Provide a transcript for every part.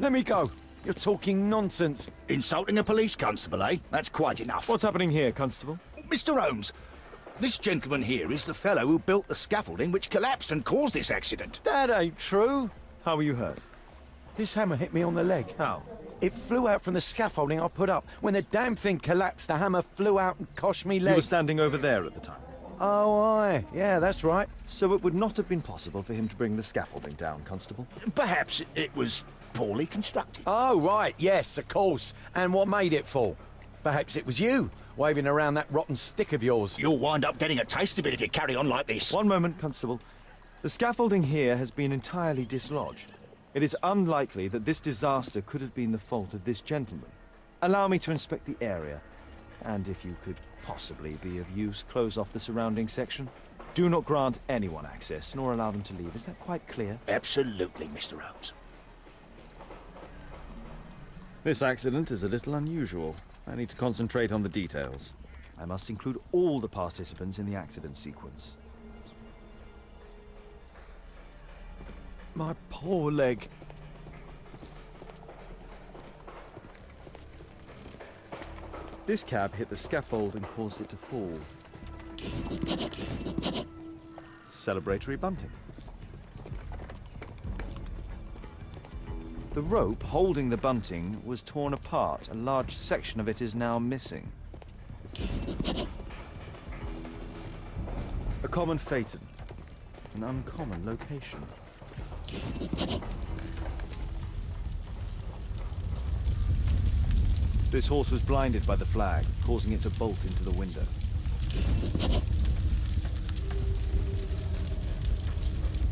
Let me go. You're talking nonsense. Insulting a police constable, eh? That's quite enough. What's happening here, Constable? Mr. Holmes, this gentleman here is the fellow who built the scaffolding which collapsed and caused this accident. That ain't true. How were you hurt? This hammer hit me on the leg. How? It flew out from the scaffolding I put up. When the damn thing collapsed, the hammer flew out and cost me You leg. were standing over there at the time. Oh, aye. Yeah, that's right. So it would not have been possible for him to bring the scaffolding down, Constable? Perhaps it was poorly constructed. Oh, right. Yes, of course. And what made it fall? Perhaps it was you, waving around that rotten stick of yours. You'll wind up getting a taste of it if you carry on like this. One moment, Constable. The scaffolding here has been entirely dislodged. It is unlikely that this disaster could have been the fault of this gentleman. Allow me to inspect the area, and if you could possibly be of use, close off the surrounding section. Do not grant anyone access, nor allow them to leave. Is that quite clear? Absolutely, Mr. Holmes. This accident is a little unusual. I need to concentrate on the details. I must include all the participants in the accident sequence. My poor leg. This cab hit the scaffold and caused it to fall. Celebratory bunting. The rope holding the bunting was torn apart. A large section of it is now missing. A common phaeton. An uncommon location. This horse was blinded by the flag, causing it to bolt into the window.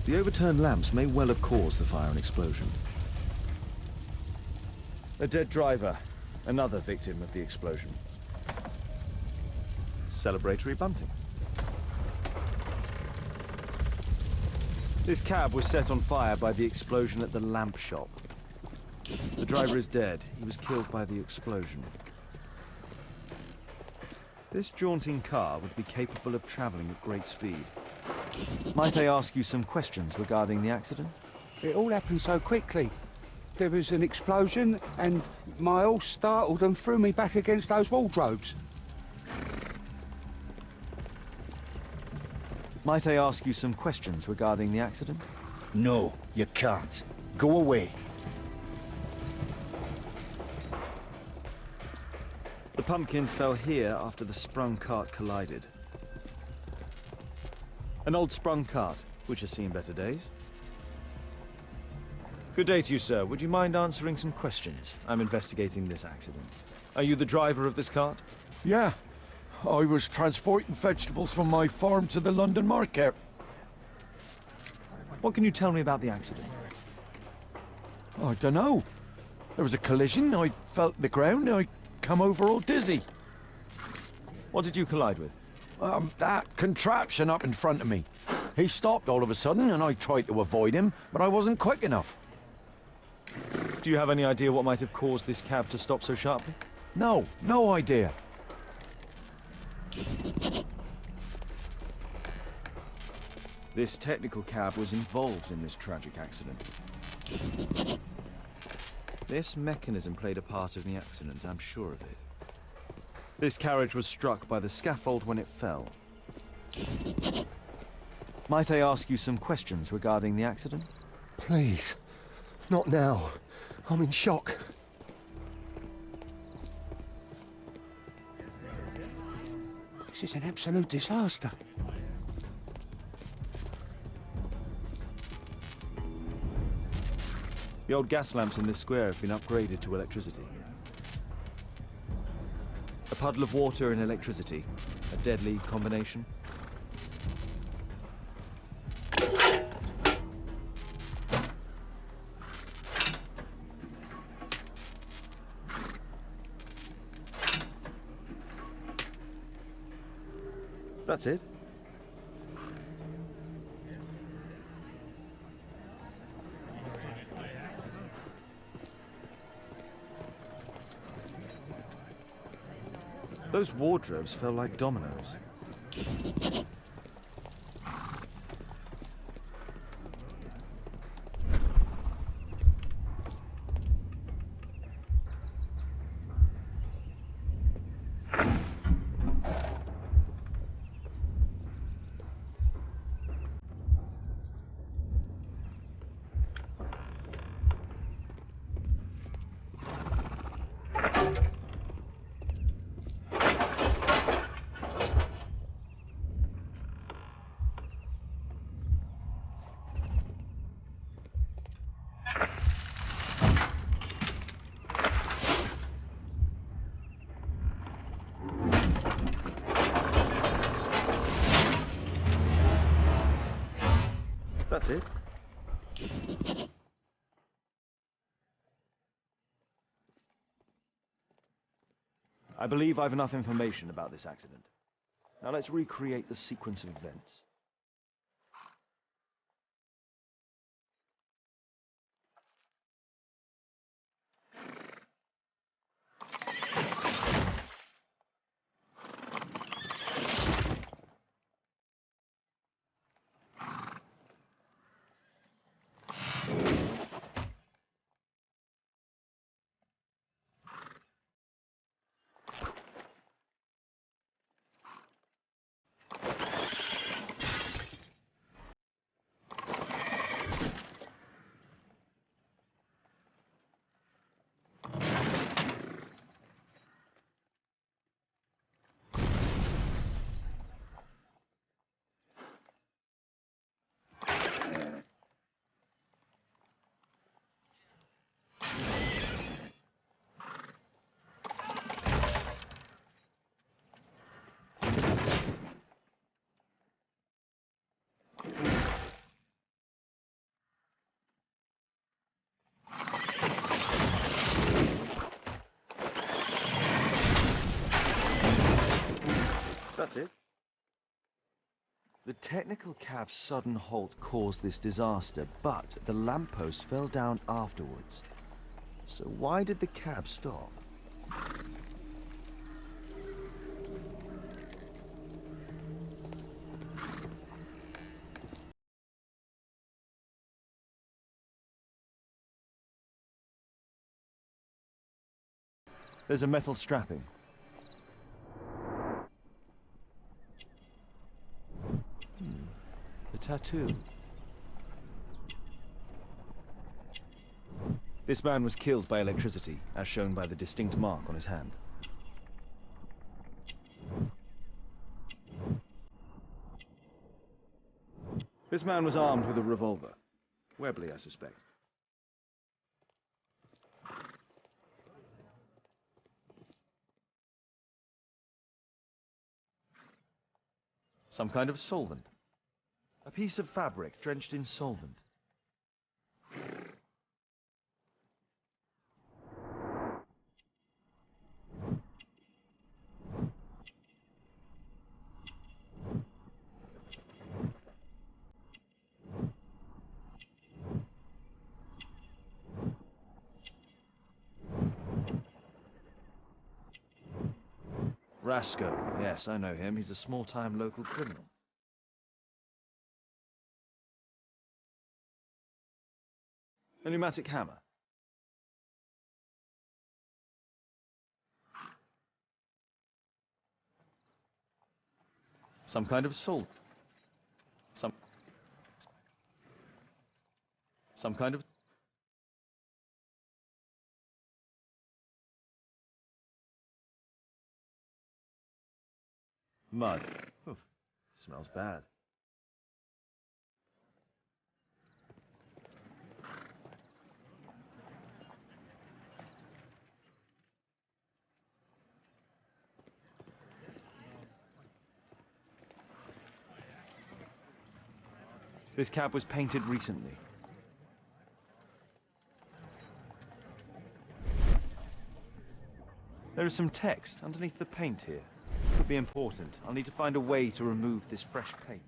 The overturned lamps may well have caused the fire and explosion. A dead driver, another victim of the explosion. Celebratory bunting. This cab was set on fire by the explosion at the lamp shop. The driver is dead. He was killed by the explosion. This jaunting car would be capable of traveling at great speed. Might I ask you some questions regarding the accident? It all happened so quickly. There was an explosion and my horse startled and threw me back against those wardrobes. Might I ask you some questions regarding the accident? No, you can't. Go away. The pumpkins fell here after the sprung cart collided. An old sprung cart, which has seen better days. Good day to you, sir. Would you mind answering some questions? I'm investigating this accident. Are you the driver of this cart? Yeah. I was transporting vegetables from my farm to the London market. What can you tell me about the accident? I don't know. There was a collision. I felt the ground. I come over all dizzy. What did you collide with? That contraption up in front of me. He stopped all of a sudden and I tried to avoid him, but I wasn't quick enough. Do you have any idea what might have caused this cab to stop so sharply? No idea. This technical cab was involved in this tragic accident. This mechanism played a part in the accident, I'm sure of it. This carriage was struck by the scaffold when it fell. Might I ask you some questions regarding the accident? Please, not now. I'm in shock. This is an absolute disaster. The old gas lamps in this square have been upgraded to electricity. A puddle of water and electricity, a deadly combination. That's it. Those wardrobes fell like dominoes. I believe I've enough information about this accident. Now let's recreate the sequence of events. That's it. The technical cab's sudden halt caused this disaster, but the lamppost fell down afterwards. So why did the cab stop? There's a metal strapping. The tattoo. This man was killed by electricity, as shown by the distinct mark on his hand. This man was armed with a revolver. Webley, I suspect. Some kind of solvent. A piece of fabric drenched in solvent. Rasco. Yes, I know him. He's a small-time local criminal. A pneumatic hammer. Some kind of salt. Some kind of... mud. Oof. Smells bad. This cab was painted recently. There is some text underneath the paint here. Could be important. I'll need to find a way to remove this fresh paint.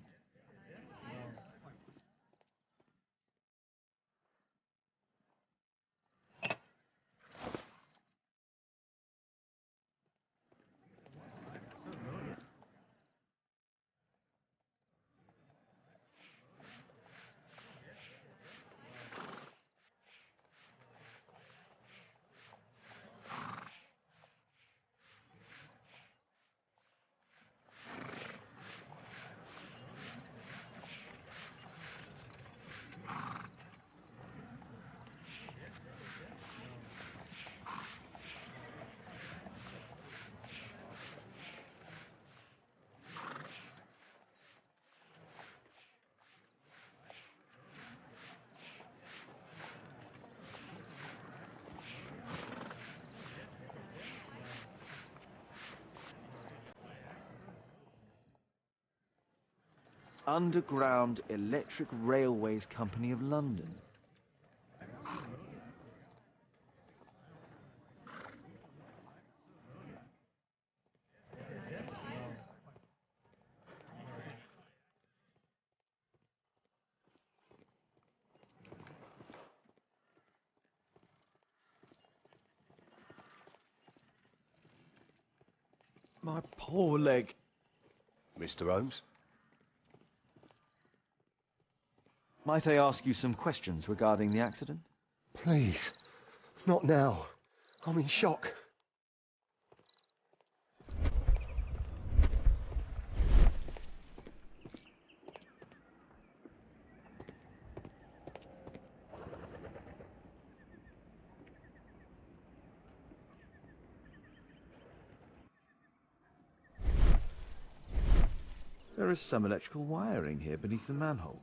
Underground Electric Railways Company of London. My poor leg. Mr. Holmes? Might I ask you some questions regarding the accident? Please. Not now. I'm in shock. There is some electrical wiring here beneath the manhole.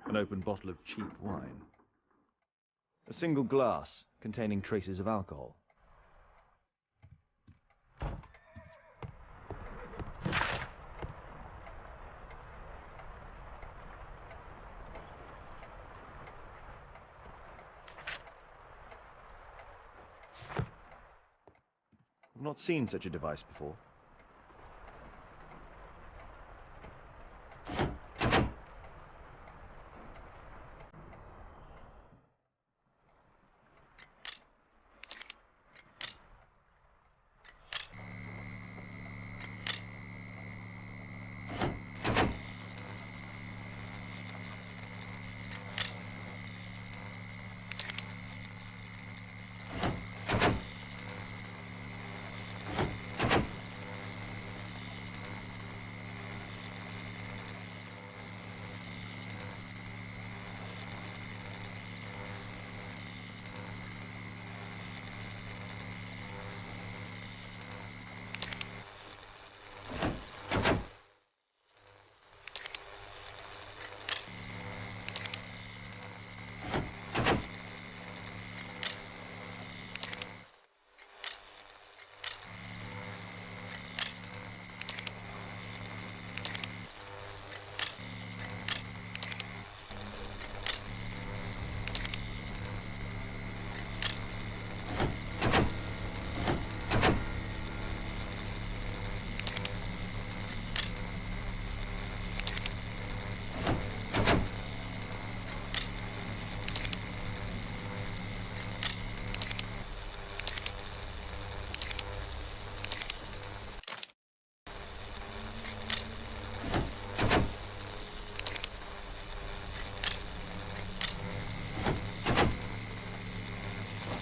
An open bottle of cheap wine. A single glass containing traces of alcohol. I've not seen such a device before.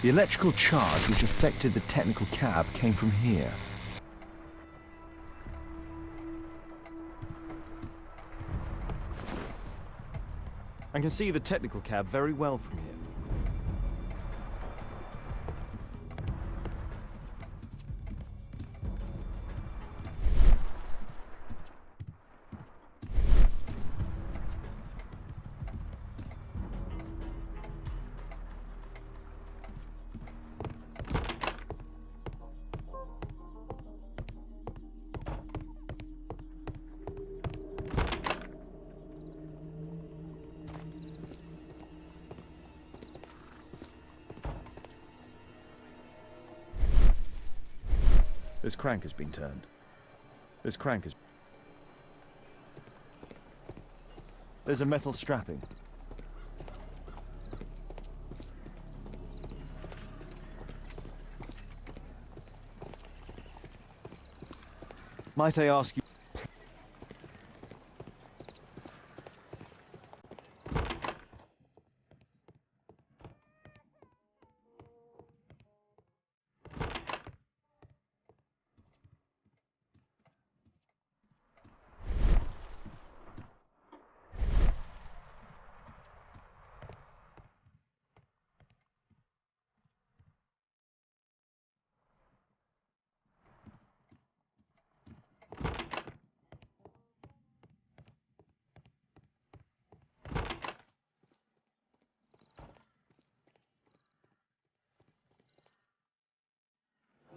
The electrical charge which affected the technical cab came from here. I can see the technical cab very well from here. This crank has been turned. This crank has... There's a metal strapping. Might I ask you...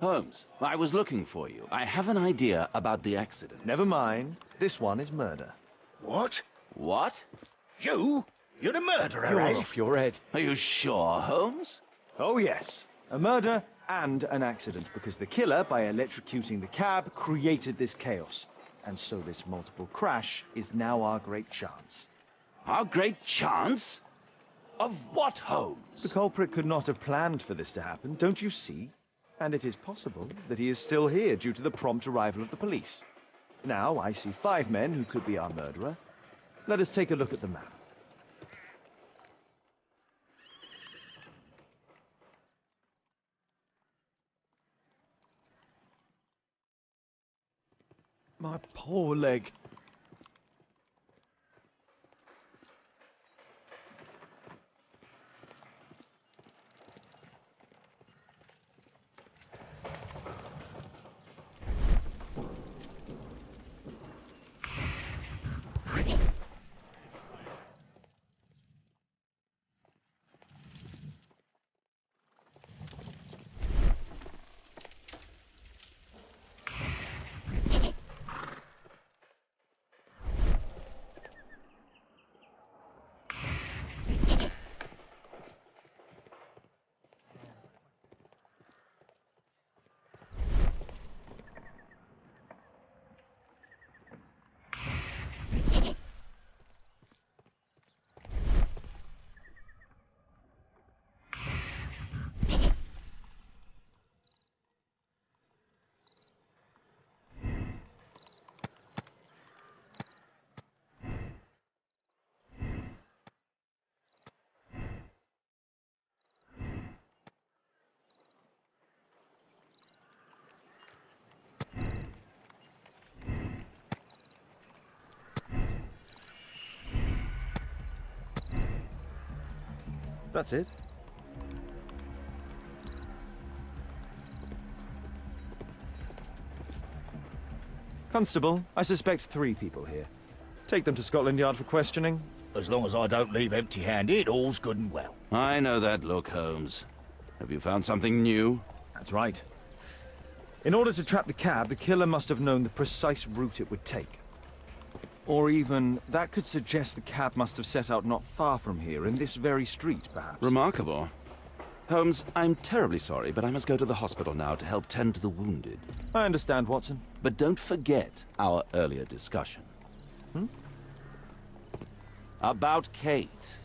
Holmes, I was looking for you. I have an idea about the accident. Never mind. This one is murder. What? What? You? You're the murderer, You're eh? off your head. Are you sure, Holmes? Oh, yes. A murder and an accident, because the killer, by electrocuting the cab, created this chaos. And so this multiple crash is now our great chance. Our great chance? Of what, Holmes? The culprit could not have planned for this to happen, don't you see? And it is possible that he is still here due to the prompt arrival of the police. Now, I see 5 men who could be our murderer. Let us take a look at the map. My poor leg. That's it. Constable, I suspect 3 people here. Take them to Scotland Yard for questioning. As long as I don't leave empty-handed, all's good and well. I know that look, Holmes. Have you found something new? That's right. In order to trap the cab, the killer must have known the precise route it would take. Or even, that could suggest the cab must have set out not far from here, in this very street, perhaps. Remarkable. Holmes, I'm terribly sorry, but I must go to the hospital now to help tend to the wounded. I understand, Watson. But don't forget our earlier discussion. About Kate.